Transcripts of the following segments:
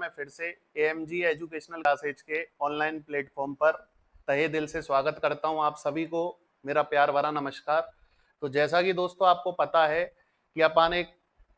मैं फिर से AMG एजुकेशनल क्लासेज के ऑनलाइन प्लेटफॉर्म पर तहे दिल से स्वागत करता हूं। आप सभी को मेरा प्यार भरा नमस्कार। तो जैसा कि दोस्तों आपको पता है कि अपन एक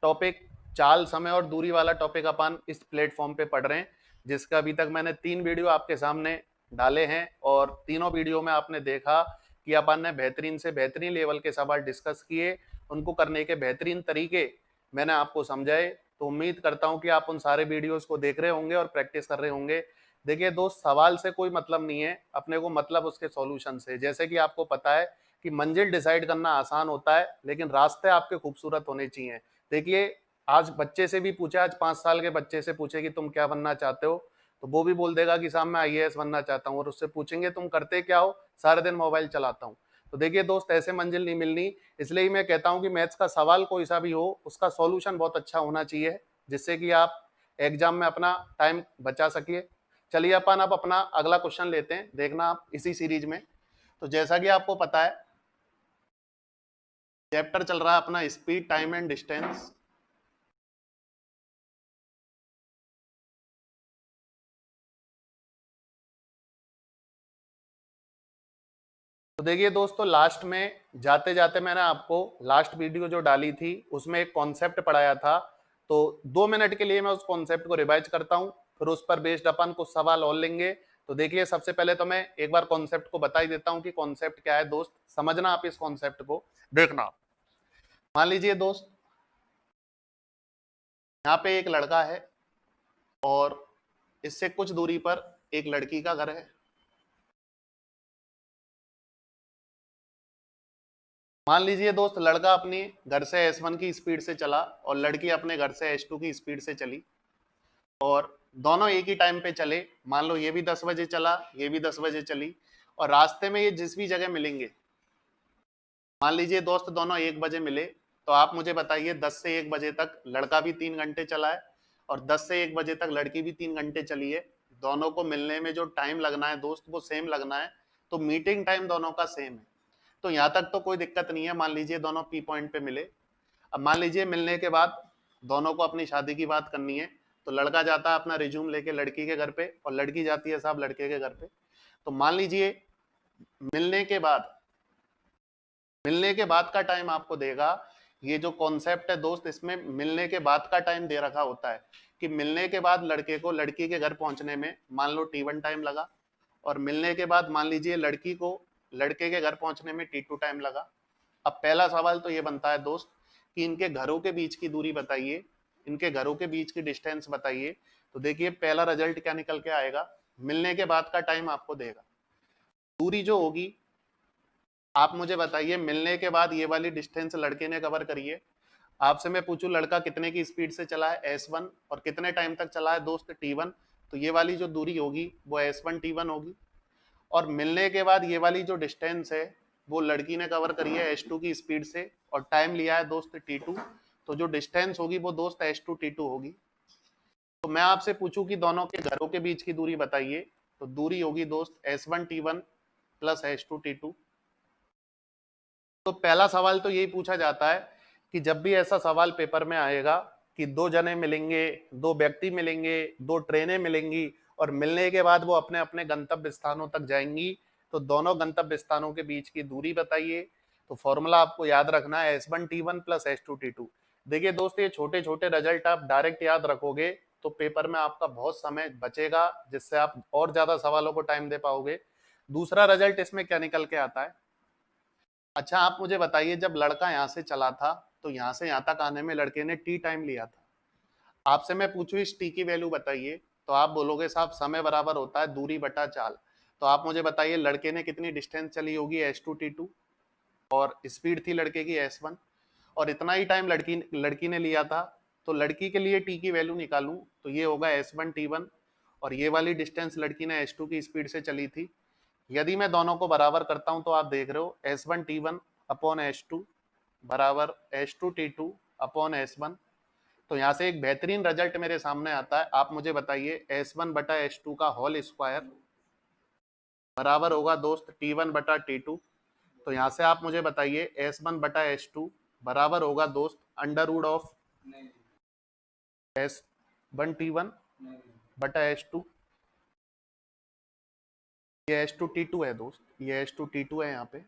टॉपिक चाल, समय और दूरी वाला टॉपिक अपन इस प्लेटफॉर्म पे पढ़ रहे हैं, जिसका अभी तक मैंने 3 वीडियो आपके सामने डाले हैं और तीनों वीडियो में आपने देखा कि अपन ने बेहतरीन से बेहतरीन लेवल के सवाल डिस्कस किए, उनको करने के बेहतरीन तरीके मैंने आपको समझाए। तो उम्मीद करता हूं कि आप उन सारे वीडियोस को देख रहे होंगे और प्रैक्टिस कर रहे होंगे। देखिए दोस्त, सवाल से कोई मतलब नहीं है, अपने को मतलब उसके सॉल्यूशन से। जैसे कि आपको पता है कि मंजिल डिसाइड करना आसान होता है, लेकिन रास्ते आपके खूबसूरत होने चाहिए। देखिए, आज बच्चे से भी पूछे, आज 5 साल के बच्चे से पूछे कि तुम क्या बनना चाहते हो, तो वो भी बोल देगा कि साहब मैं IAS बनना चाहता हूँ। और उससे पूछेंगे तुम करते क्या हो, सारे दिन मोबाइल चलाता हूँ। तो देखिए दोस्त, ऐसे मंजिल नहीं मिलनी। इसलिए ही मैं कहता हूं कि मैथ्स का सवाल कोई सा भी हो, उसका सॉल्यूशन बहुत अच्छा होना चाहिए, जिससे कि आप एग्जाम में अपना टाइम बचा सकिए। चलिए अपन अब अपना अगला क्वेश्चन लेते हैं, देखना आप इसी सीरीज में। तो जैसा कि आपको पता है, चैप्टर चल रहा है अपना स्पीड, टाइम एंड डिस्टेंस। तो देखिए दोस्तों, लास्ट में जाते जाते मैंने आपको लास्ट वीडियो जो डाली थी उसमें एक कॉन्सेप्ट पढ़ाया था। तो 2 मिनट के लिए मैं उस कॉन्सेप्ट को रिवाइज करता हूं, फिर उस पर बेस्ड अपन कुछ सवाल और लेंगे। तो देखिए, सबसे पहले तो मैं एक बार कॉन्सेप्ट को बता ही देता हूं कि कॉन्सेप्ट क्या है। दोस्त समझना आप इस कॉन्सेप्ट को, देखना। मान लीजिए दोस्त, यहाँ पे एक लड़का है और इससे कुछ दूरी पर एक लड़की का घर है। मान लीजिए दोस्त, लड़का अपनी घर से S1 की स्पीड से चला और लड़की अपने घर से S2 की स्पीड से चली, और दोनों एक ही टाइम पे चले। मान लो ये भी 10 बजे चला, ये भी 10 बजे चली, और रास्ते में ये जिस भी जगह मिलेंगे, मान लीजिए दोस्त दोनों 1 बजे मिले, तो आप मुझे बताइए 10 से 1 बजे तक लड़का भी 3 घंटे चला है और 10 से 1 बजे तक लड़की भी 3 घंटे चली है। दोनों को मिलने में जो टाइम लगना है दोस्त, वो सेम लगना है। तो मीटिंग टाइम दोनों का सेम है। तो यहाँ तक तो कोई दिक्कत नहीं है। मान लीजिए दोनों P पॉइंट पे मिले। अब मान लीजिए मिलने के बाद दोनों को अपनी शादी की बात करनी है, तो लड़का जाता है अपना रिज्यूम लेके लड़की के घर पे और लड़की जाती है साहब लड़के के घर पे। तो मान लीजिए मिलने के बाद मिलने के बाद का टाइम आपको देगा। ये जो कॉन्सेप्ट है दोस्त, इसमें मिलने के बाद का टाइम दे रखा होता है कि मिलने के बाद लड़के को लड़की के घर पहुंचने में मान लो T1 टाइम लगा, और मिलने के बाद मान लीजिए लड़की को लड़के के घर पहुंचने में T2 टाइम लगा। अब पहला सवाल तो ये बनता है दोस्त कि इनके घरों के बीच की दूरी बताइए, इनके घरों के बीच की डिस्टेंस बताइए। तो देखिए पहला रिजल्ट क्या निकल के आएगा, मिलने के बाद का टाइम आपको देगा। दूरी जो होगी, आप मुझे बताइए मिलने के बाद ये वाली डिस्टेंस लड़के ने कवर करी है। आपसे मैं पूछूं लड़का कितने की स्पीड से चला है S1, और कितने टाइम तक चला है दोस्त T1, तो ये वाली जो दूरी होगी वो S1 T1 होगी। और मिलने के बाद ये वाली जो डिस्टेंस है वो लड़की ने कवर करी है S2 की स्पीड से, और टाइम लिया है दोस्त T2। तो जो डिस्टेंस होगी वो दोस्त S2 T2 होगी। तो मैं आपसे पूछूं कि दोनों के घरों के बीच की दूरी बताइए, तो दूरी होगी दोस्त S1 T1 plus S2 T2। तो पहला सवाल तो यही पूछा जाता है कि जब भी ऐसा सवाल पेपर में आएगा कि 2 जने मिलेंगे, 2 व्यक्ति मिलेंगे, 2 ट्रेनें मिलेंगी, और मिलने के बाद वो अपने अपने गंतव्य स्थानों तक जाएंगी, तो दोनों गंतव्य स्थानों के बीच की दूरी बताइए। तो फॉर्मूला आपको याद रखना है S1 T1 plus S2 T2। देखिए दोस्त, ये छोटे छोटे रिजल्ट आप डायरेक्ट याद रखोगे तो पेपर में आपका बहुत समय बचेगा, जिससे आप और ज्यादा सवालों को टाइम दे पाओगे। दूसरा रिजल्ट इसमें क्या निकल के आता है। अच्छा आप मुझे बताइए, जब लड़का यहाँ से चला था तो यहाँ से यहाँ तक आने में लड़के ने T टाइम लिया था। आपसे मैं पूछूं इस T की वैल्यू बताइए, तो आप बोलोगे साहब समय बराबर होता है दूरी बटा चाल। तो आप मुझे बताइए लड़के ने कितनी डिस्टेंस चली होगी S2 T2, और स्पीड थी लड़के की S1, और इतना ही टाइम लड़की लड़की ने लिया था। तो लड़की के लिए T की वैल्यू निकालूं तो ये होगा S1 T1, और ये वाली डिस्टेंस लड़की ने S2 की स्पीड से चली थी। यदि मैं दोनों को बराबर करता हूं तो आप देख रहे हो S1 T1 अपॉन S2 बराबर S2 T2 अपॉन S1। तो यहाँ से एक बेहतरीन रिजल्ट मेरे सामने आता है। आप मुझे बताइए S1 बटा S2 का होल स्क्वायर बराबर होगा दोस्त T1 बटा T2। तो यहाँ से आप मुझे बताइए S1 बटा S2 बराबर होगा दोस्त under root of S1 T1 बटा H2, ये H2T2 है दोस्त, ये H2T2 है यहाँ पे।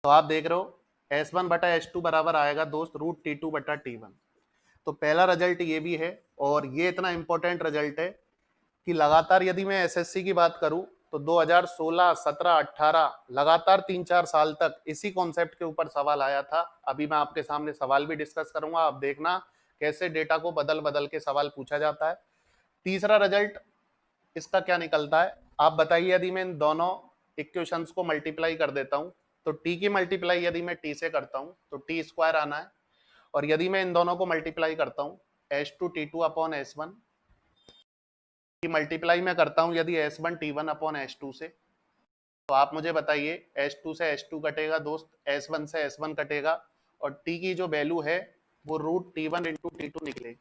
तो आप देख रहे हो S1 बटा H2 बराबर आएगा दोस्त √T2 बटा T1। तो पहला रिजल्ट ये भी है, और ये इतना इंपॉर्टेंट रिजल्ट है कि लगातार यदि मैं एसएससी की बात करूं तो 2016, 17, 18 लगातार 3-4 साल तक इसी कॉन्सेप्ट के ऊपर सवाल आया था। अभी मैं आपके सामने सवाल भी डिस्कस करूंगा, आप देखना कैसे डेटा को बदल बदल के सवाल पूछा जाता है। तीसरा रिजल्ट इसका क्या निकलता है, आप बताइए। यदि मैं इन दोनों इक्वेशंस को मल्टीप्लाई कर देता हूं तो टी की मल्टीप्लाई यदि मैं टी से करता हूं तो टी स्क्वायर आना है, और यदि मैं इन दोनों को मल्टीप्लाई करता हूं H2T2 अपॉन S1 की मल्टीप्लाई मैं करता हूं यदि S1T1 अपॉन H2 से, तो आप मुझे बताइए H2 से H2 कटेगा दोस्त, S1 से S1 कटेगा, और T की जो वैल्यू है वो √T1 इंटू T2 निकलेगी।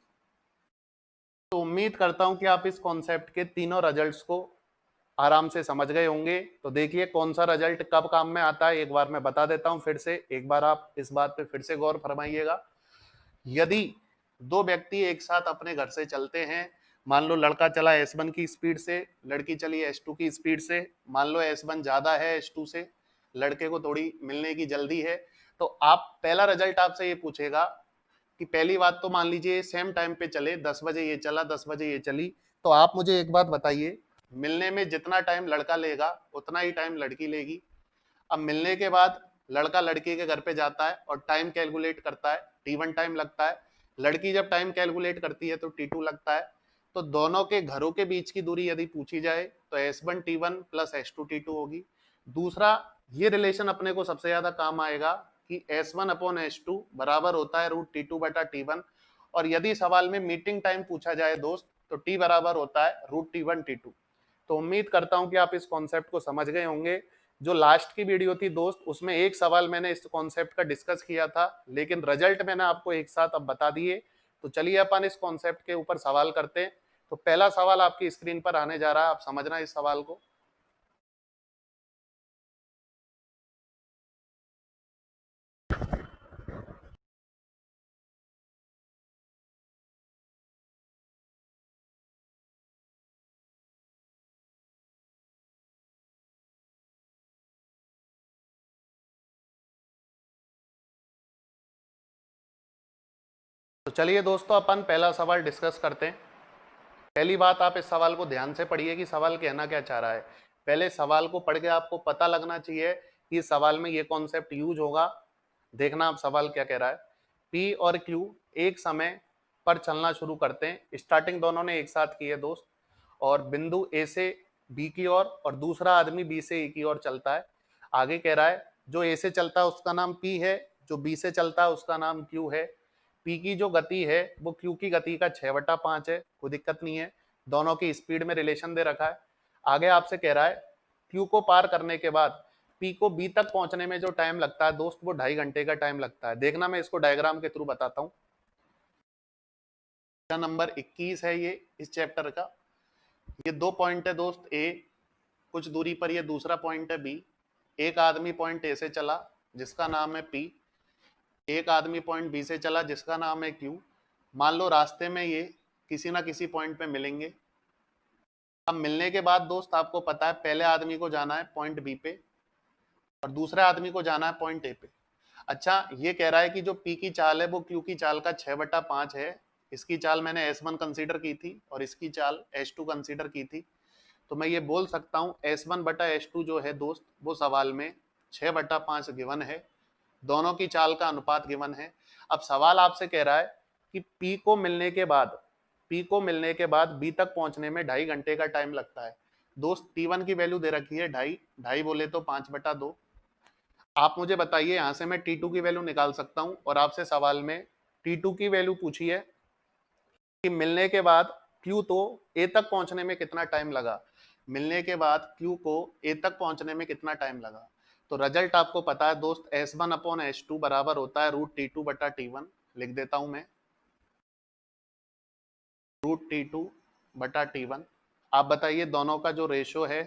तो उम्मीद करता हूं कि आप इस कॉन्सेप्ट के तीनों रिजल्ट्स को आराम से समझ गए होंगे। तो देखिए कौन सा रिजल्ट कब काम में आता है, एक बार मैं बता देता हूं फिर से, एक बार आप इस बात पे फिर से गौर फरमाइएगा। यदि दो व्यक्ति एक साथ अपने घर से चलते हैं, मान लो लड़का चला S1 की स्पीड से, लड़की चली S2 की स्पीड से, मान लो S1 ज्यादा है S2 से, लड़के को थोड़ी मिलने की जल्दी है, तो आप पहला रिजल्ट आपसे ये पूछेगा कि पहली बात तो मान लीजिए सेम टाइम पे चले, 10 बजे ये चला 10 बजे ये चली, तो आप मुझे एक बात बताइए, मिलने में जितना टाइम लड़का लेगा उतना ही टाइम लड़की लेगी। अब मिलने के बाद लड़का लड़की के घर पे जाता है और टाइम कैलकुलेट करता है, T1 टाइम लगता है, लड़की जब टाइम कैलकुलेट करती है तो T2 लगता है। तो दोनों के घरों के बीच की दूरी यदि पूछी जाए तो S1T1 प्लस H2T2 होगी। दूसरा ये रिलेशन अपने को सबसे ज्यादा काम आएगा कि S1 अपॉन H2 बराबर होता है √T2 बटा T1, और यदि सवाल में मीटिंग टाइम पूछा जाए दोस्त तो T बराबर होता है √T1 T2। तो उम्मीद करता हूं कि आप इस कॉन्सेप्ट को समझ गए होंगे। जो लास्ट की वीडियो थी दोस्त उसमें एक सवाल मैंने इस कॉन्सेप्ट का डिस्कस किया था, लेकिन रिजल्ट मैंने आपको एक साथ अब बता दिए। तो चलिए अपन इस कॉन्सेप्ट के ऊपर सवाल करते हैं। तो पहला सवाल आपकी स्क्रीन पर आने जा रहा है, आप समझना इस सवाल को। तो चलिए दोस्तों अपन पहला सवाल डिस्कस करते हैं। पहली बात आप इस सवाल को ध्यान से पढ़िए कि सवाल कहना क्या चाह रहा है। पहले सवाल को पढ़ के आपको पता लगना चाहिए कि सवाल में ये कॉन्सेप्ट यूज होगा। देखना आप सवाल क्या कह रहा है। P और Q एक समय पर चलना शुरू करते हैं, स्टार्टिंग दोनों ने एक साथ की है दोस्त, और बिंदु A से B की ओर और दूसरा आदमी B से A की ओर चलता है। आगे कह रहा है जो A से चलता है उसका नाम P है, जो B से चलता है उसका नाम Q है। P की जो गति है वो Q की गति का 6/5 है, कोई दिक्कत नहीं है, दोनों की स्पीड में रिलेशन दे रखा है। आगे आपसे कह रहा है Q को पार करने के बाद P को B तक पहुंचने में जो टाइम लगता है दोस्त वो 2.5 घंटे का टाइम लगता है। देखना मैं इसको डायग्राम के थ्रू बताता हूँ। नंबर 21 है ये इस चैप्टर का। ये दो पॉइंट है दोस्त, ए कुछ दूरी पर, ये दूसरा पॉइंट है बी। एक आदमी पॉइंट ए से चला जिसका नाम है पी, एक आदमी पॉइंट बी से चला जिसका नाम है क्यू। मान लो रास्ते में ये किसी ना किसी पॉइंट पे मिलेंगे। अब मिलने के बाद दोस्त आपको पता है पहले आदमी को जाना है पॉइंट बी पे और दूसरे आदमी को जाना है पॉइंट ए पे। अच्छा ये कह रहा है कि जो पी की चाल है वो क्यू की चाल का 6/5 है। इसकी चाल मैंने S1 कंसीडर की थी और इसकी चाल S2 कंसीडर की थी। तो मैं ये बोल सकता हूँ S1 बटा S2 जो है दोस्त वो सवाल में 6/5 गिवन है, दोनों की चाल का अनुपात गिवन है। अब सवाल आपसे कह रहा है कि P को मिलने के बाद B तक पहुंचने में 2.5 घंटे का टाइम लगता है। दोस्त T1 की वैल्यू दे रखी है 2.5, 2.5 बोले तो 5/2। आप मुझे बताइए यहाँ से मैं T2 की वैल्यू निकाल सकता हूँ, और आपसे सवाल में T2 की वैल्यू पूछी है कि मिलने के बाद Q तो A तक पहुंचने में कितना टाइम लगा, मिलने के बाद Q को A तक पहुंचने में कितना टाइम लगा। तो रिजल्ट आपको पता है दोस्त S1 अपॉन H2 बराबर होता है √T2 बटा T1। लिख देता हूं मैं √T2 बटा T1। आप बताइए दोनों का जो रेशियो है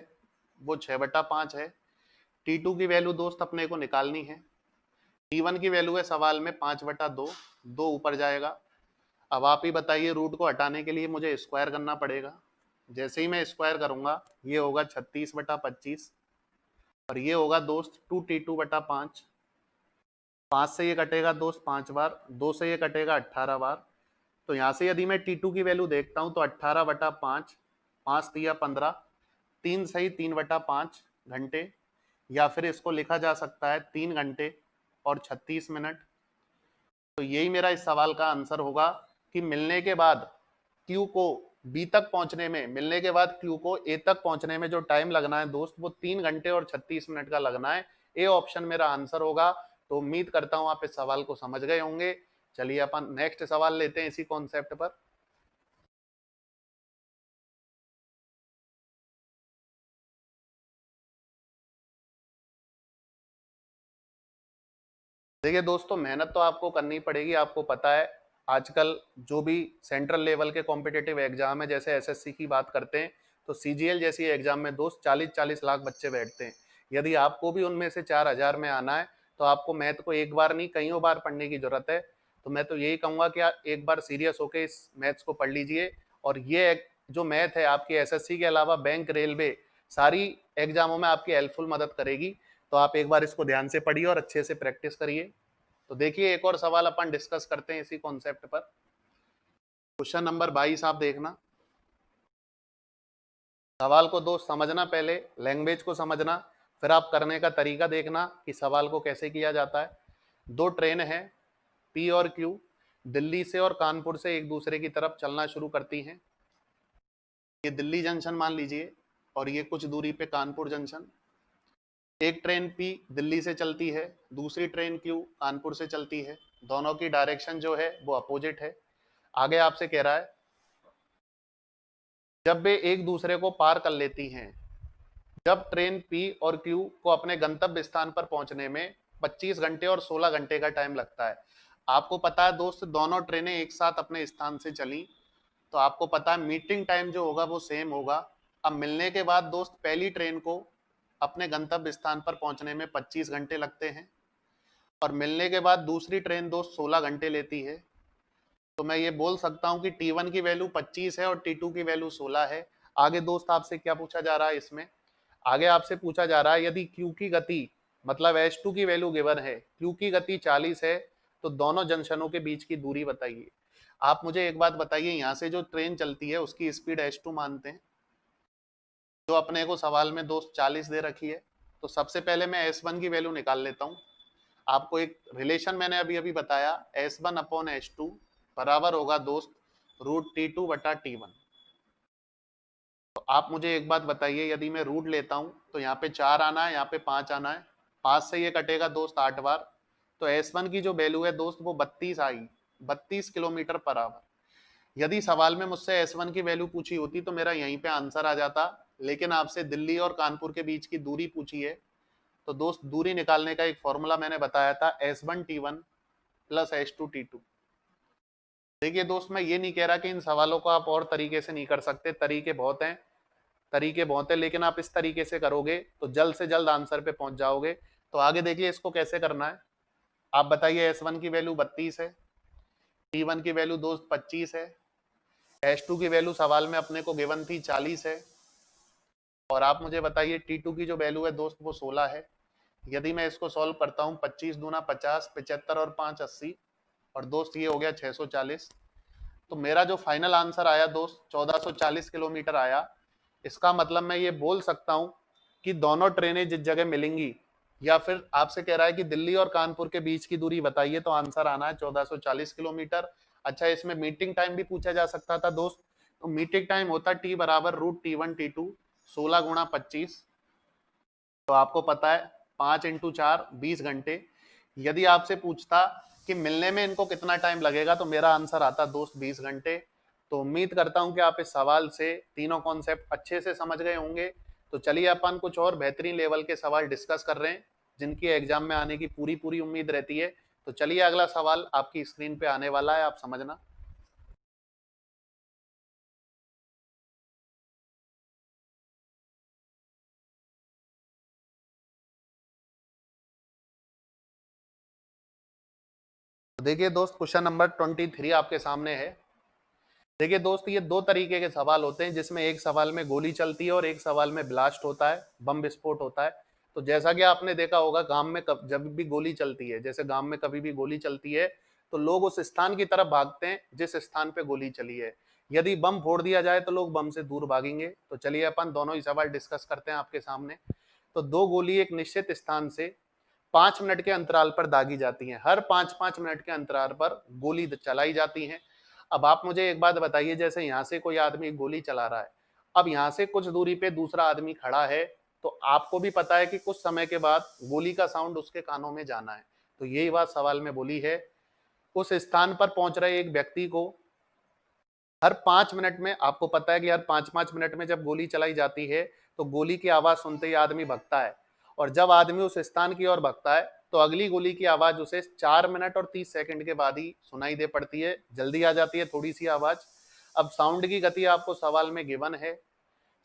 वो 6/5 है। T2 की वैल्यू दोस्त अपने को निकालनी है। T1 की वैल्यू है सवाल में 5/2, 2 ऊपर जाएगा। अब आप ही बताइए, रूट को हटाने के लिए मुझे स्क्वायर करना पड़ेगा। जैसे ही मैं स्क्वायर करूंगा, ये होगा 36/25 और ये होगा दोस्त 2t2/5। 5 से ये कटेगा दोस्त 5 बार, 2 से ये कटेगा 18 बार। तो यहाँ से यदि मैं T2 की वैल्यू देखता हूँ तो 18/5, 5 तिया 15, 3 सही 3/5 घंटे, या फिर इसको लिखा जा सकता है 3 घंटे और 36 मिनट। तो यही मेरा इस सवाल का आंसर होगा कि मिलने के बाद क्यू को बी तक पहुंचने में, मिलने के बाद क्यू को ए तक पहुंचने में जो टाइम लगना है दोस्त, वो 3 घंटे और 36 मिनट का लगना है। ए ऑप्शन मेरा आंसर होगा। तो उम्मीद करता हूं आप इस सवाल को समझ गए होंगे। चलिए अपन नेक्स्ट सवाल लेते हैं इसी कॉन्सेप्ट पर। देखिए दोस्तों, मेहनत तो आपको करनी पड़ेगी। आपको पता है आजकल जो भी सेंट्रल लेवल के कॉम्पिटिटिव एग्जाम है, जैसे एसएससी की बात करते हैं, तो सीजीएल जैसी एग्जाम में दोस्त 40-40 लाख बच्चे बैठते हैं। यदि आपको भी उनमें से 4000 में आना है तो आपको मैथ को एक बार नहीं कईयों बार पढ़ने की जरूरत है। तो मैं तो यही कहूंगा कि आप एक बार सीरियस होकर इस मैथ्स को पढ़ लीजिए। और ये जो मैथ है आपकी एसएससी के अलावा बैंक, रेलवे, सारी एग्जामों में आपकी हेल्पफुल मदद करेगी। तो आप एक बार इसको ध्यान से पढ़िए और अच्छे से प्रैक्टिस करिए। तो देखिए एक और सवाल अपन डिस्कस करते हैं इसी कॉन्सेप्ट पर। क्वेश्चन नंबर 22 आप देखना। सवाल को दोस्त समझना, पहले लैंग्वेज को समझना, फिर आप करने का तरीका देखना कि सवाल को कैसे किया जाता है। दो ट्रेन है पी और क्यू, दिल्ली से और कानपुर से एक दूसरे की तरफ चलना शुरू करती हैं। ये दिल्ली जंक्शन मान लीजिए और ये कुछ दूरी पे कानपुर जंक्शन। एक ट्रेन पी दिल्ली से चलती है, दूसरी ट्रेन क्यू कानपुर से चलती है। दोनों की डायरेक्शन जो है वो अपोजिट है। आगे आपसे कह रहा है जब वे एक दूसरे को पार कर लेती हैं, जब ट्रेन पी और क्यू को अपने गंतव्य स्थान पर पहुंचने में 25 घंटे और 16 घंटे का टाइम लगता है। आपको पता है दोस्त, दोनों ट्रेनें एक साथ अपने स्थान से चली, तो आपको पता है मीटिंग टाइम जो होगा वो सेम होगा। अब मिलने के बाद दोस्त पहली ट्रेन को अपने गंतव्य स्थान पर पहुंचने में 25 घंटे लगते हैं और मिलने के बाद दूसरी ट्रेन दोस्त 16 घंटे लेती है। तो मैं ये बोल सकता हूँ कि T1 की वैल्यू 25 है और T2 की वैल्यू 16 है। आगे दोस्त आपसे क्या पूछा जा रहा है इसमें? आगे आपसे पूछा जा रहा है यदि Q की गति, मतलब H2 की वैल्यू गिवन है, Q की गति 40 है, तो दोनों जंक्शनों के बीच की दूरी बताइए। आप मुझे एक बात बताइए, यहाँ से जो ट्रेन चलती है उसकी स्पीड H2 मानते हैं, जो अपने को सवाल में दोस्त 40 दे रखी है। तो सबसे पहले मैं S1 की वैल्यू निकाल लेता हूँ। आपको एक रिलेशन मैंने अभी अभी बताया, S1/H2 बराबर होगा दोस्त √T2/T1। तो आप मुझे एक बात बताइए, यदि मैं रूट लेता हूं तो यहाँ पे 4 आना है, यहाँ पे 5 आना है, 5 से ये कटेगा दोस्त 8 बार। तो S1 की जो वैल्यू है दोस्त वो 32 आई, 32 किलोमीटर पर आवर। यदि सवाल में मुझसे S1 की वैल्यू पूछी होती तो मेरा यहीं पे आंसर आ जाता, लेकिन आपसे दिल्ली और कानपुर के बीच की दूरी पूछी है। तो दोस्त दूरी निकालने का एक फॉर्मूला मैंने बताया था, S1T1 + H2T2। देखिए दोस्त, मैं ये नहीं कह रहा कि इन सवालों को आप और तरीके से नहीं कर सकते, तरीके बहुत हैं, तरीके बहुत है, लेकिन आप इस तरीके से करोगे तो जल्द से जल्द आंसर पे पहुंच जाओगे। तो आगे देखिए इसको कैसे करना है। आप बताइए, S1 की वैल्यू 32 है, T1 की वैल्यू दोस्त 25 है, H2 की वैल्यू सवाल में अपने को गिवन थी 40 है, और आप मुझे बताइए T2 की जो वैल्यू है दोस्त वो 16 है। यदि मैं इसको सॉल्व करता हूँ, 25 दूना 50, 75 और 5 80, और दोस्त ये हो गया 640। तो मेरा जो फाइनल आंसर आया दोस्त 1440 किलोमीटर आया। इसका मतलब मैं ये बोल सकता हूं कि दोनों ट्रेनें जिस जगह मिलेंगी, या फिर आपसे कह रहा है कि दिल्ली और कानपुर के बीच की दूरी बताइए, तो आंसर आना है 1440 किलोमीटर। अच्छा, इसमें मीटिंग टाइम भी पूछा जा सकता था दोस्त। तो मीटिंग टाइम होता T बराबर √T1T2, 16 × 25। तो आपको पता है 5 × 4 20 घंटे। यदि आपसे पूछता कि मिलने में इनको कितना टाइम लगेगा, तो मेरा आंसर आता दोस्त 20 घंटे। तो उम्मीद करता हूं कि आप इस सवाल से तीनों कॉन्सेप्ट अच्छे से समझ गए होंगे। तो चलिए अपन कुछ और बेहतरीन लेवल के सवाल डिस्कस कर रहे हैं, जिनकी एग्जाम में आने की पूरी पूरी उम्मीद रहती है। तो चलिए अगला सवाल आपकी स्क्रीन पे आने वाला है, आप समझना। तो देखिए दोस्त, क्वेश्चन नंबर 23 आपके सामने है। देखिए दोस्त, ये दो तरीके के सवाल होते हैं, जिसमें एक सवाल में गोली चलती है और एक सवाल में ब्लास्ट होता है, बम विस्फोट होता है। तो जैसा कि आपने देखा होगा, गांव में जब भी गोली चलती है, जैसे गांव में कभी भी गोली चलती है, तो लोग उस स्थान की तरफ भागते हैं जिस स्थान पे गोली चली है। यदि बम फोड़ दिया जाए तो लोग बम से दूर भागेंगे। तो चलिए अपन दोनों ही सवाल डिस्कस करते हैं आपके सामने। तो दो गोली एक निश्चित स्थान से 5 मिनट के अंतराल पर दागी जाती हैं। हर 5-5 मिनट के अंतराल पर गोली चलाई जाती हैं। अब आप मुझे एक बात बताइए, जैसे यहाँ से कोई आदमी गोली चला रहा है, अब यहाँ से कुछ दूरी पे दूसरा आदमी खड़ा है, तो आपको भी पता है कि कुछ समय के बाद गोली का साउंड उसके कानों में जाना है। तो यही बात सवाल में बोली है। उस स्थान पर पहुंच रहे एक व्यक्ति को हर 5 मिनट में, आपको पता है कि हर 5-5 मिनट में जब गोली चलाई जाती है, तो गोली की आवाज सुनते ही आदमी भगता है। और जब आदमी उस स्थान की ओर भगता है, तो अगली गोली की आवाज उसे 4 मिनट और 30 सेकंड के बाद ही सुनाई दे पड़ती है, जल्दी आ जाती है थोड़ी सी आवाज। अब साउंड की गति आपको सवाल में गिवन है।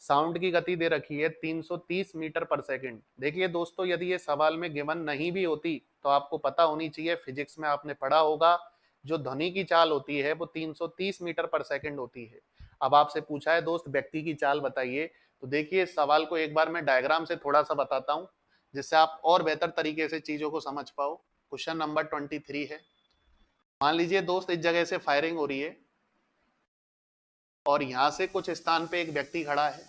साउंड की गति दे रखी है 330 मीटर पर सेकंड। देखिए दोस्तों, यदि ये सवाल में गिवन नहीं भी होती, तो आपको पता होनी चाहिए, फिजिक्स में आपने पढ़ा होगा, जो ध्वनि की चाल होती है वो 330 मीटर पर सेकंड होती है। अब आपसे पूछा है दोस्त व्यक्ति की चाल बताइए, तो देखिए इस सवाल को एक बार मैं डायग्राम से थोड़ा सा बताता हूं, जिससे आप और बेहतर तरीके से चीजों को समझ पाओ। क्वेश्चन नंबर 23 है। मान लीजिए दोस्त, इस जगह से फायरिंग हो रही है और यहां से कुछ स्थान पे एक व्यक्ति खड़ा है।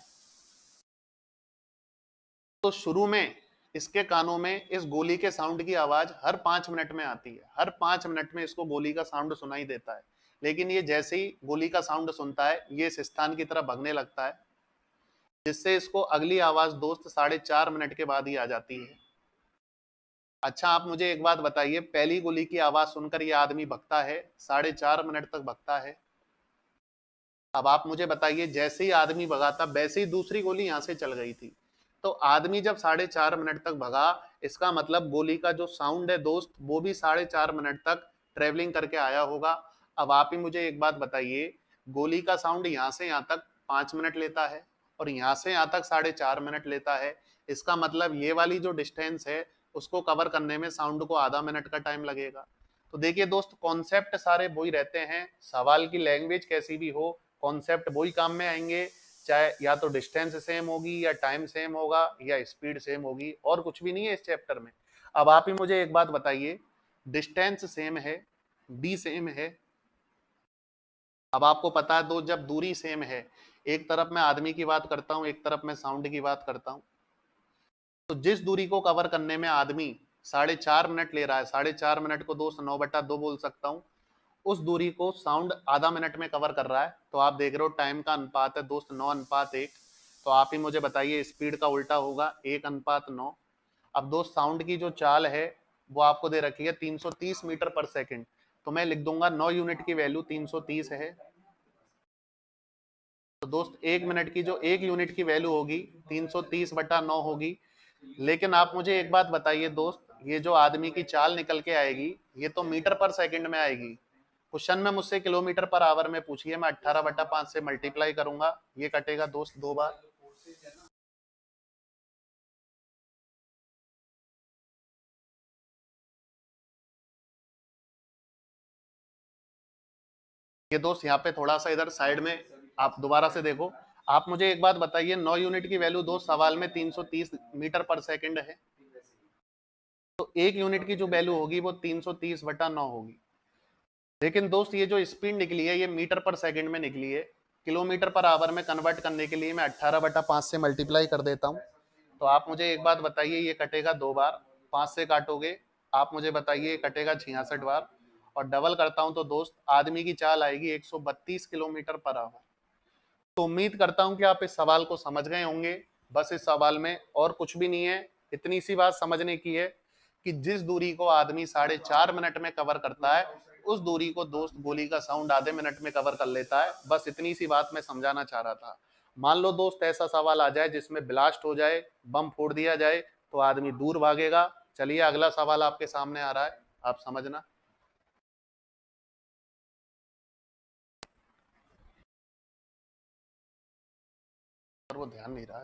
तो शुरू में इसके कानों में इस गोली के साउंड की आवाज हर 5 मिनट में आती है। हर 5 मिनट में इसको गोली का साउंड सुनाई देता है। लेकिन ये जैसे ही गोली का साउंड सुनता है, ये इस स्थान की तरफ भगने लगता है, जिससे इसको अगली आवाज दोस्त 4.5 मिनट के बाद ही आ जाती है। अच्छा, आप मुझे एक बात बताइए, पहली गोली की आवाज सुनकर ये आदमी भगता है, 4.5 मिनट तक भगता है। अब आप मुझे बताइए, जैसे ही आदमी भगा था, वैसे ही दूसरी गोली यहां से चल गई थी। तो आदमी जब 4.5 मिनट तक भगा, इसका मतलब गोली का जो साउंड है दोस्त, वो भी 4.5 मिनट तक ट्रेवलिंग करके आया होगा। अब आप ही मुझे एक बात बताइए, गोली का साउंड यहाँ से यहाँ तक 5 मिनट लेता है और यहाँ से यहाँ तक 4.5 मिनट लेता है। इसका मतलब ये वाली जो डिस्टेंस है, उसको कवर करने में साउंड को आधा मिनट का टाइम लगेगा। तो देखिए दोस्त, कॉन्सेप्ट सारे वही रहते हैं, सवाल की लैंग्वेज कैसी भी हो, कॉन्सेप्ट वही काम में आएंगे। चाहे या तो डिस्टेंस सेम होगी, या टाइम सेम होगा, या स्पीड सेम होगी, और कुछ भी नहीं है इस चैप्टर में। अब आप ही मुझे एक बात बताइए, डिस्टेंस सेम है, डी सेम है। अब आपको पता है, दो जब दूरी सेम है, एक तरफ मैं आदमी की बात करता हूं, एक तरफ मैं साउंड की बात करता हूं, तो जिस दूरी को कवर करने में आदमी 4.5 मिनट ले रहा है, 4.5 मिनट को दोस्त 9/2 बोल सकता हूँ, उस दूरी को साउंड आधा मिनट में कवर कर रहा है। तो आप देख रहे हो टाइम का अनुपात है दोस्त 9:1। तो आप ही मुझे बताइए, स्पीड का उल्टा होगा 1:9। अब दोस्त, साउंड की जो चाल है वो आपको दे रखी है 330 मीटर पर सेकंड। तो मैं लिख दूंगा 9 यूनिट की वैल्यू 330 है। तो दोस्त, 1 मिनट की जो 1 यूनिट की वैल्यू होगी 330/9 होगी। लेकिन आप मुझे एक बात बताइए दोस्त, ये जो आदमी की चाल निकल के आएगी, ये तो मीटर पर सेकंड में आएगी। क्वेश्चन में मुझसे किलोमीटर पर आवर में पूछिए, मैं 18/5 से मल्टीप्लाई करूंगा, ये कटेगा दोस्त 2 बार। ये दोस्त यहाँ पे थोड़ा सा इधर साइड में आप दोबारा से देखो। आप मुझे एक बात बताइए, 9 यूनिट की वैल्यू दोस्त सवाल में 330 मीटर पर सेकंड है, तो 1 यूनिट की जो वैल्यू होगी वो 330/9 होगी। लेकिन दोस्त, ये जो स्पीड निकली है, ये मीटर पर सेकंड में निकली है। किलोमीटर पर आवर में कन्वर्ट करने के लिए मैं 18/5 से मल्टीप्लाई कर देता हूँ। तो आप मुझे एक बात बताइए, ये कटेगा 2 बार, 5 से काटोगे, आप मुझे बताइए ये कटेगा 66 बार, और डबल करता हूं तो दोस्त आदमी की चाल आएगी 132 किलोमीटर पर आवर। तो उम्मीद करता हूं कि आप इस सवाल को समझ गए होंगे। बस इस सवाल में और कुछ भी नहीं है, इतनी सी बात समझने की है कि जिस दूरी को आदमी 4.5 मिनट में कवर करता है, उस दूरी को दोस्त गोली का साउंड आधे मिनट में कवर कर लेता है। बस इतनी सी बात मैं समझाना चाह रहा था। मान लो दोस्त, ऐसा सवाल आ जाए जिसमें ब्लास्ट हो जाए, बम फोड़ दिया जाए, तो आदमी दूर भागेगा। चलिए, अगला सवाल आपके सामने आ रहा है, आप समझना। और वो ध्यान नहीं रहा।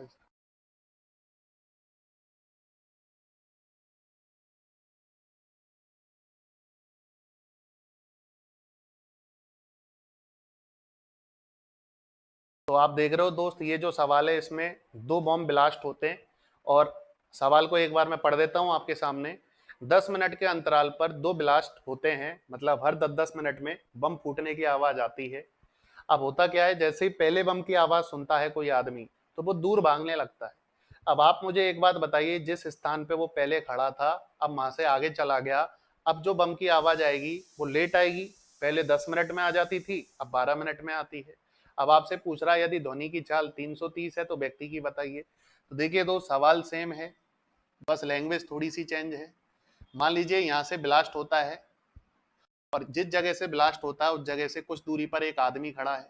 तो आप देख रहे हो दोस्त, ये जो सवाल है इसमें 2 बॉम्ब ब्लास्ट होते हैं। और सवाल को एक बार मैं पढ़ देता हूं आपके सामने। 10 मिनट के अंतराल पर 2 ब्लास्ट होते हैं, मतलब हर 10-10 मिनट में बम फूटने की आवाज आती है। अब होता क्या है, जैसे ही पहले बम की आवाज सुनता है कोई आदमी, तो वो दूर भागने लगता है। अब आप मुझे एक बात बताइए, जिस स्थान पे वो पहले खड़ा था, अब वहां से आगे चला गया, अब जो बम की आवाज आएगी वो लेट आएगी। पहले 10 मिनट में आ जाती थी, अब 12 मिनट में आती है। अब आपसे पूछ रहा है यदि ध्वनि की चाल 330 है तो व्यक्ति की बताइए। तो देखिए दो, सवाल सेम है, बस लैंग्वेज थोड़ी सी चेंज है। मान लीजिए यहाँ से ब्लास्ट होता है, और जिस जगह से ब्लास्ट होता है उस जगह से कुछ दूरी पर एक आदमी खड़ा है।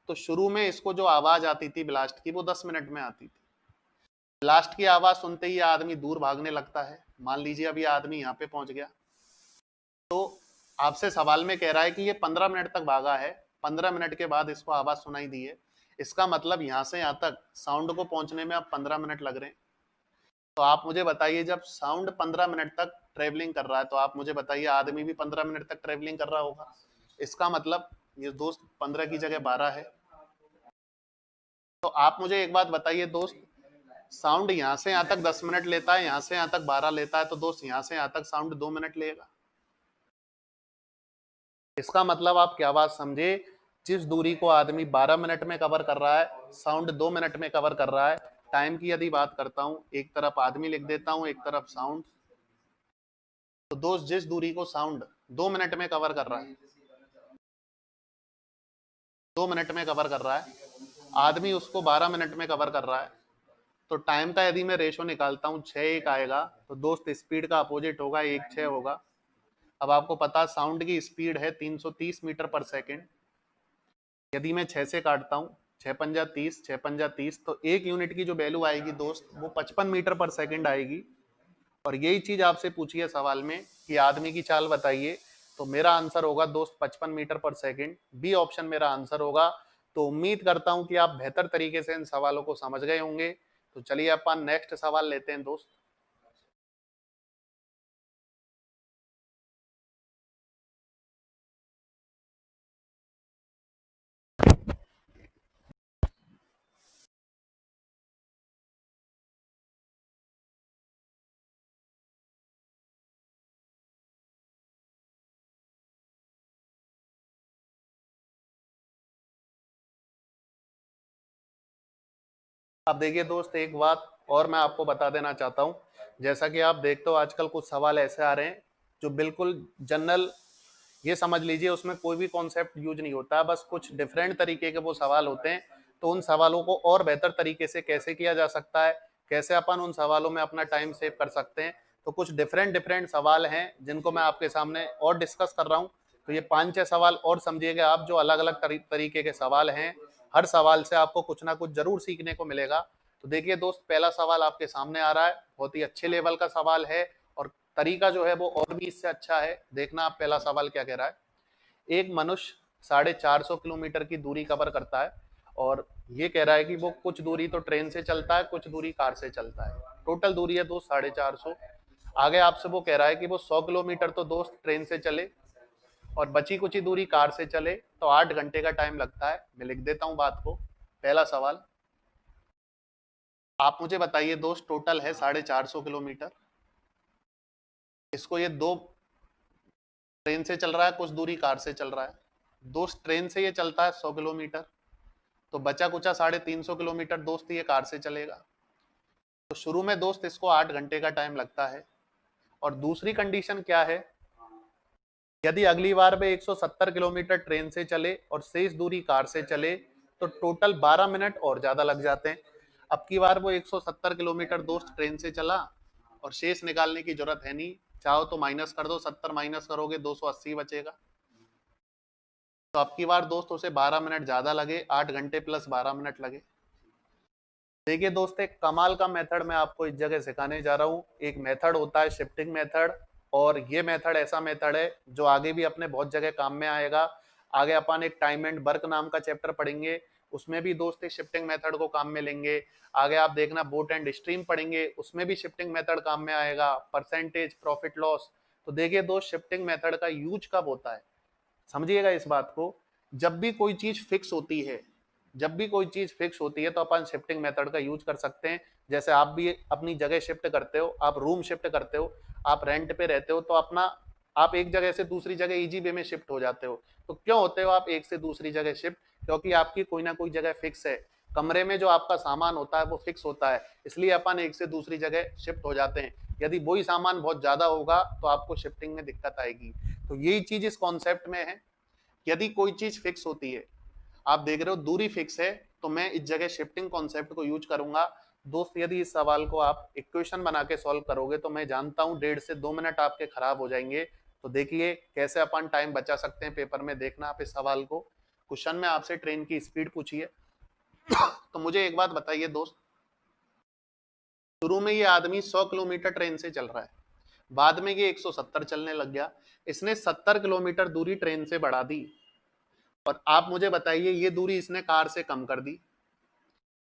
तो शुरू में इसको जो आवाज आती थी ब्लास्ट की, वो 10 मिनट में आती थी। ब्लास्ट की आवाज सुनते ही आदमी दूर भागने लगता है। मान लीजिए अभी आदमी यहाँ पे पहुंच गया, तो आपसे सवाल में कह रहा है कि ये 15 मिनट तक भागा है, 15 मिनट के बाद इसको आवाज सुनाई दी है। इसका मतलब यहाँ से यहाँ तक साउंड को पहुंचने में अब 15 मिनट लग रहे हैं। तो आप मुझे बताइए, जब साउंड 15 मिनट तक ट्रेवलिंग कर रहा है, तो आप मुझे बताइए आदमी भी 15 मिनट तक ट्रेवलिंग कर रहा होगा। इसका मतलब ये दोस्त 15 की जगह 12 है। तो आप मुझे एक बात बताइए दोस्त, साउंड यहाँ से यहाँ तक 10 मिनट लेता है, यहाँ से यहाँ तक 12 लेता है, तो दोस्त यहाँ से यहाँ तक साउंड 2 मिनट लेगा। इसका मतलब आप क्या बात समझे, जिस दूरी को आदमी 12 मिनट में कवर कर रहा है, साउंड 2 मिनट में कवर कर रहा है। टाइम की यदि बात करता हूं, एक तरफ आदमी लिख देता हूं, एक तरफ साउंड। तो दोस्त जिस दूरी को साउंड 2 मिनट में कवर कर रहा है, 2 मिनट में कवर कर रहा है, आदमी उसको 12 मिनट में कवर कर रहा है। तो टाइम का यदि मैं रेशो निकालता हूँ 6:1 आएगा, तो दोस्त स्पीड का अपोजिट होगा 1:6 होगा। अब आपको पता साउंड की स्पीड है 330 मीटर पर सेकेंड। यदि मैं 6 से काटता हूँ, 6×5 = 30, 6×5 = 30, तो 1 यूनिट की जो वैल्यू आएगी दोस्त, वो 55 मीटर पर सेकेंड आएगी। और यही चीज आपसे पूछी है सवाल में कि आदमी की चाल बताइए, तो मेरा आंसर होगा दोस्त 55 मीटर पर सेकेंड। बी ऑप्शन मेरा आंसर होगा। तो उम्मीद करता हूं कि आप बेहतर तरीके से इन सवालों को समझ गए होंगे। तो चलिए अपन नेक्स्ट सवाल लेते हैं दोस्त। अब देखिए दोस्त, एक बात और मैं आपको बता देना चाहता हूँ। जैसा कि आप देखते हो आजकल कुछ सवाल ऐसे आ रहे हैं जो बिल्कुल जनरल, ये समझ लीजिए उसमें कोई भी कॉन्सेप्ट यूज नहीं होता, बस कुछ डिफरेंट तरीके के वो सवाल होते हैं। तो उन सवालों को और बेहतर तरीके से कैसे किया जा सकता है, कैसे अपन उन सवालों में अपना टाइम सेव कर सकते हैं, तो कुछ डिफरेंट डिफरेंट सवाल हैं जिनको मैं आपके सामने और डिस्कस कर रहा हूँ। तो ये 5-6 सवाल और समझिएगा आप, जो अलग अलग तरीके के सवाल हैं। हर सवाल से आपको कुछ ना कुछ जरूर सीखने को मिलेगा। तो देखिए दोस्त, पहला सवाल आपके सामने आ रहा है, बहुत ही अच्छे लेवल का सवाल है, और तरीका जो है वो और भी इससे अच्छा है। देखना आप पहला सवाल क्या कह रहा है। एक मनुष्य 450 किलोमीटर की दूरी कवर करता है, और ये कह रहा है कि वो कुछ दूरी तो ट्रेन से चलता है, कुछ दूरी कार से चलता है। टोटल दूरी है दोस्त 450। आगे आपसे वो कह रहा है कि वो 100 किलोमीटर तो दोस्त ट्रेन से चले, और बची कुछ ही दूरी कार से चले, तो 8 घंटे का टाइम लगता है। मैं लिख देता हूं बात को। पहला सवाल, आप मुझे बताइए दोस्त, टोटल है 450 किलोमीटर, इसको ये दो ट्रेन से चल रहा है, कुछ दूरी कार से चल रहा है। दोस्त ट्रेन से ये चलता है 100 किलोमीटर, तो बचा कुचा 350 किलोमीटर दोस्त ये कार से चलेगा। तो शुरू में दोस्त इसको 8 घंटे का टाइम लगता है। और दूसरी कंडीशन क्या है, यदि अगली बार में 170 किलोमीटर ट्रेन से चले और शेष दूरी कार से चले, तो टोटल 12 मिनट और ज्यादा लग जाते हैं। अब की बार वो 170 किलोमीटर दोस्त ट्रेन से चला, और शेष निकालने की जरूरत है नहीं, चाहो तो माइनस कर दो, 70 माइनस करोगे 280 बचेगा। तो अब की बार दोस्त उसे 12 मिनट ज्यादा लगे, 8 घंटे प्लस 12 मिनट लगे। देखिए दोस्त, एक कमाल का मेथड मैं आपको इस जगह सिखाने जा रहा हूँ। एक मेथड होता है शिफ्टिंग मेथड, और ये मेथड ऐसा मेथड है जो आगे भी अपने बहुत जगह काम में आएगा। आगे अपन एक टाइम एंड वर्क नाम का चैप्टर पढ़ेंगे, उसमें भी दोस्त इस शिफ्टिंग मेथड को काम में लेंगे। आगे आप देखना बोट एंड स्ट्रीम पढ़ेंगे, उसमें भी शिफ्टिंग मेथड काम में आएगा, परसेंटेज, प्रॉफिट लॉस। तो देखिए दोस्त, शिफ्टिंग मेथड का यूज कब होता है, समझिएगा इस बात को। जब भी कोई चीज फिक्स होती है, जब भी कोई चीज फिक्स होती है तो अपन शिफ्टिंग मेथड का यूज कर सकते हैं। जैसे आप भी अपनी जगह शिफ्ट करते हो, आप रूम शिफ्ट करते हो, आप रेंट पे रहते हो, तो अपना आप एक जगह से दूसरी जगह इजी वे में शिफ्ट हो जाते हो। तो क्यों होते हो आप एक से दूसरी जगह शिफ्ट? क्योंकि आपकी कोई ना कोई जगह फिक्स है, कमरे में जो आपका सामान होता है वो फिक्स होता है, इसलिए अपन एक से दूसरी जगह शिफ्ट हो जाते हैं। यदि वही सामान बहुत ज्यादा होगा तो आपको शिफ्टिंग में दिक्कत आएगी। तो यही चीज इस कॉन्सेप्ट में है। यदि कोई चीज फिक्स होती है, आप देख रहे हो दूरी फिक्स है, तो मैं इस जगह शिफ्टिंग कॉन्सेप्ट को यूज करूंगा। दोस्त यदि इस सवाल को आप इक्वेशन बना के सॉल्व करोगे तो मैं जानता हूं 1.5 से 2 मिनट आपके खराब हो जाएंगे। तो देखिए कैसे अपन टाइम बचा सकते हैं पेपर में, देखना आप इस सवाल को। क्वेश्चन में आपसे ट्रेन की स्पीड पूछी है। तो मुझे एक बात बताइए दोस्त, शुरू में ये आदमी 100 किलोमीटर ट्रेन से चल रहा है, बाद में ये 170 चलने लग गया, इसने 70 किलोमीटर दूरी ट्रेन से बढ़ा दी, और आप मुझे बताइए ये दूरी इसने कार से कम कर दी।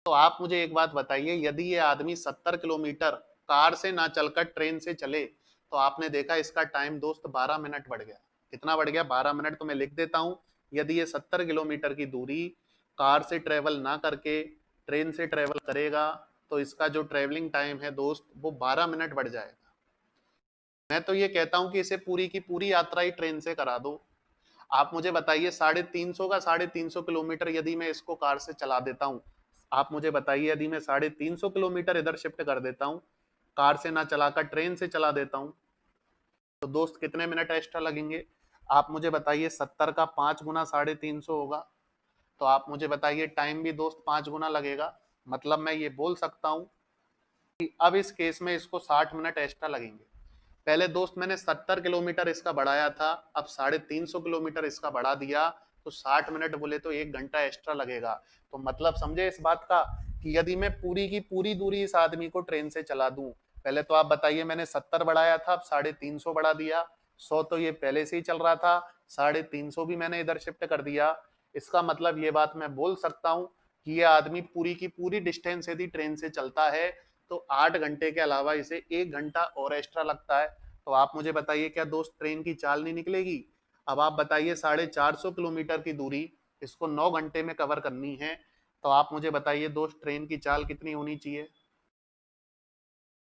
तो आप मुझे एक बात बताइए, यदि ये आदमी 70 किलोमीटर कार से ना चलकर ट्रेन से चले, तो आपने देखा इसका टाइम दोस्त 12 मिनट बढ़ गया। कितना बढ़ गया? 12 मिनट। तो मैं लिख देता हूं, यदि ये 70 किलोमीटर की दूरी कार से ट्रेवल ना करके ट्रेन से ट्रेवल करेगा, तो इसका जो ट्रेवलिंग टाइम है दोस्त वो 12 मिनट बढ़ जाएगा। मैं तो ये कहता हूं कि इसे पूरी की पूरी यात्रा ही ट्रेन से करा दो। आप मुझे बताइए 350 का 350 किलोमीटर यदि मैं इसको कार से चला देता हूँ, आप मुझे बताइए यदि मैं 350 किलोमीटर इधर शिफ्ट कर देता हूँ, कार से ना चलाकर ट्रेन से चला देता हूँ, तो दोस्त कितने मिनट एक्स्ट्रा लगेंगे? आप मुझे बताइए 70 का 5 गुना 350 होगा, तो आप मुझे बताइए टाइम भी दोस्त 5 गुना लगेगा। मतलब मैं ये बोल सकता हूँ कि अब इस केस में इसको 60 मिनट एक्स्ट्रा लगेंगे। पहले दोस्त मैंने 70 किलोमीटर इसका बढ़ाया था, अब 350 किलोमीटर इसका बढ़ा दिया, तो 60 मिनट बोले तो 1 घंटा एक्स्ट्रा लगेगा। तो मतलब समझे इस बात का कि यदि मैं पूरी की पूरी दूरी इस आदमी को ट्रेन से चला दूं, पहले तो आप बताइए मैंने 70 बढ़ाया था, अब 350 बढ़ा दिया, 100 तो ये पहले से ही चल रहा था, 350 भी मैंने इधर शिफ्ट कर दिया। इसका मतलब ये बात मैं बोल सकता हूँ कि ये आदमी पूरी की पूरी डिस्टेंस यदि ट्रेन से चलता है तो 8 घंटे के अलावा इसे 1 घंटा और एक्स्ट्रा लगता है। तो आप मुझे बताइए क्या दोस्त ट्रेन की चाल नहीं निकलेगी? अब आप बताइए 450 किलोमीटर की दूरी इसको 9 घंटे में कवर करनी है, तो आप मुझे बताइए दोस्त ट्रेन की चाल कितनी होनी चाहिए?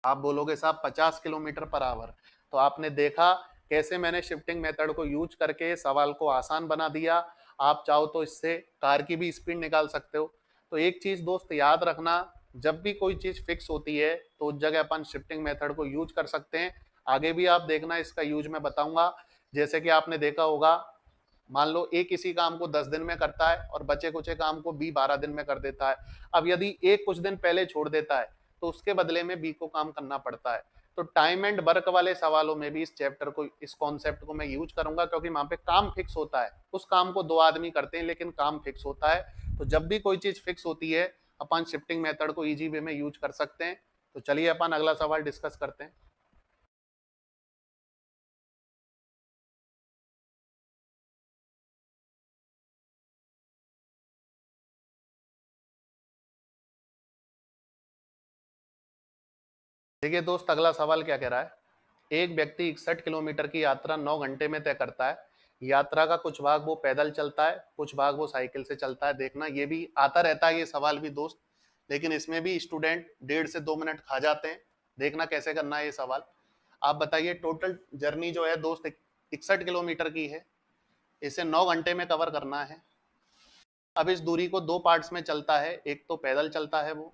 आप बोलोगे साहब 50 किलोमीटर पर आवर। तो आपने देखा कैसे मैंने शिफ्टिंग मेथड को यूज करके सवाल को आसान बना दिया। आप चाहो तो इससे कार की भी स्पीड निकाल सकते हो। तो एक चीज दोस्त याद रखना, जब भी कोई चीज फिक्स होती है तो उस जगह अपन शिफ्टिंग मेथड को यूज कर सकते हैं। आगे भी आप देखना इसका यूज मैं बताऊंगा। जैसे कि आपने देखा होगा, मान लो एक किसी काम को 10 दिन में करता है और बचे कुचे काम को बी 12 दिन में कर देता है। अब यदि एक कुछ दिन पहले छोड़ देता है तो उसके बदले में बी को काम करना पड़ता है। तो टाइम एंड वर्क वाले सवालों में भी इस चैप्टर को, इस कॉन्सेप्ट को मैं यूज करूंगा, क्योंकि वहां पे काम फिक्स होता है। उस काम को 2 आदमी करते हैं लेकिन काम फिक्स होता है। तो जब भी कोई चीज फिक्स होती है अपन शिफ्टिंग मेथड को इजी वे में यूज कर सकते हैं। तो चलिए अपन अगला सवाल डिस्कस करते हैं। देखिए दोस्त अगला सवाल क्या कह रहा है। एक व्यक्ति 61 किलोमीटर की यात्रा 9 घंटे में तय करता है। यात्रा का कुछ भाग वो पैदल चलता है, कुछ भाग वो साइकिल से चलता है। देखना ये भी आता रहता है ये सवाल भी दोस्त, लेकिन इसमें भी स्टूडेंट 1.5 से 2 मिनट खा जाते हैं। देखना कैसे करना है ये सवाल। आप बताइए टोटल जर्नी जो है दोस्त 61 किलोमीटर की है, इसे 9 घंटे में कवर करना है। अब इस दूरी को 2 पार्ट्स में चलता है, एक तो पैदल चलता है वो,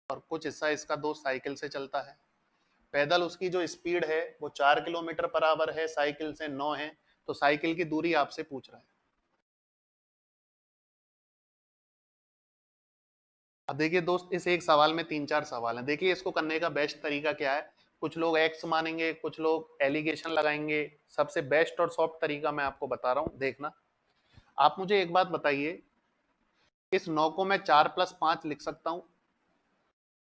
और कुछ हिस्सा इसका दोस्त साइकिल से चलता है। पैदल उसकी जो स्पीड है वो 4 किलोमीटर पर आवर है, साइकिल से 9 है। तो साइकिल की दूरी आपसे पूछ रहा है। अब देखिए दोस्त इस एक सवाल में 3-4 सवाल हैं। देखिए इसको करने का बेस्ट तरीका क्या है। कुछ लोग एक्स मानेंगे, कुछ लोग एलिगेशन लगाएंगे। सबसे बेस्ट और सॉफ्ट तरीका मैं आपको बता रहा हूँ, देखना। आप मुझे एक बात बताइए, इस 9 को मैं 4+5 लिख सकता हूँ?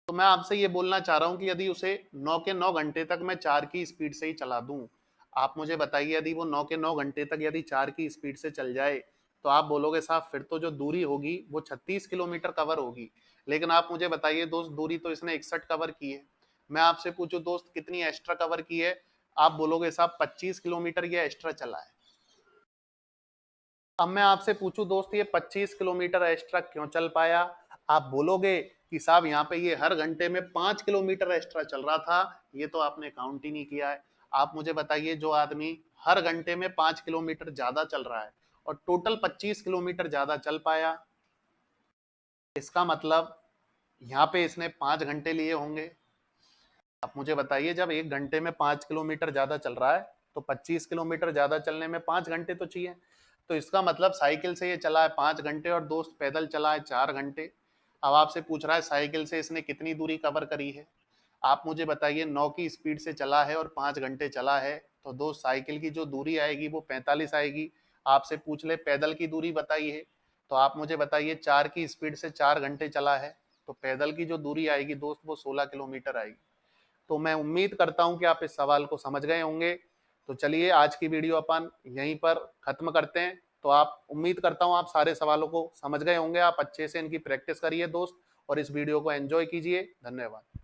तो मैं आपसे ये बोलना चाह रहा हूँ कि यदि उसे 9 के 9 घंटे तक मैं 4 की स्पीड से ही चला दूं, आप मुझे बताइए यदि वो 9 के 9 घंटे तक यदि 4 की स्पीड से चल जाए, तो आप बोलोगे साहब फिर तो जो दूरी होगी वो 36 किलोमीटर कवर होगी। लेकिन आप मुझे बताइए दोस्त दूरी तो इसने 61 कवर की है। मैं आपसे पूछूं दोस्त कितनी एक्स्ट्रा कवर की है? आप बोलोगे साहब 25 किलोमीटर ये एक्स्ट्रा चला है। अब मैं आपसे पूछूं दोस्त, ये 25 किलोमीटर एक्स्ट्रा क्यों चल पाया? आप बोलोगे कि साहब यहाँ पे ये हर घंटे में 5 किलोमीटर एक्स्ट्रा चल रहा था, ये तो आपने काउंट ही नहीं किया है। आप मुझे बताइए, जो आदमी हर घंटे में 5 किलोमीटर ज्यादा चल रहा है और टोटल 25 किलोमीटर ज्यादा चल पाया, इसका मतलब यहाँ पे इसने 5 घंटे लिए होंगे। आप मुझे बताइए, जब एक घंटे में 5 किलोमीटर ज्यादा चल रहा है तो 25 किलोमीटर ज्यादा चलने में 5 घंटे तो चाहिए। तो इसका मतलब साइकिल से ये चला है 5 घंटे और दोस्त पैदल चला है 4 घंटे। अब आपसे पूछ रहा है साइकिल से इसने कितनी दूरी कवर करी है। आप मुझे बताइए, 9 की स्पीड से चला है और 5 घंटे चला है, तो दोस्त साइकिल की जो दूरी आएगी वो 45 आएगी। आपसे पूछ ले पैदल की दूरी बताइए, तो आप मुझे बताइए 4 की स्पीड से 4 घंटे चला है, तो पैदल की जो दूरी आएगी दोस्त वो 16 किलोमीटर आएगी। तो मैं उम्मीद करता हूं कि आप इस सवाल को समझ गए होंगे। तो चलिए आज की वीडियो अपन यहीं पर खत्म करते हैं। तो आप, उम्मीद करता हूं आप सारे सवालों को समझ गए होंगे। आप अच्छे से इनकी प्रैक्टिस करिए दोस्त, और इस वीडियो को एंजॉय कीजिए। धन्यवाद।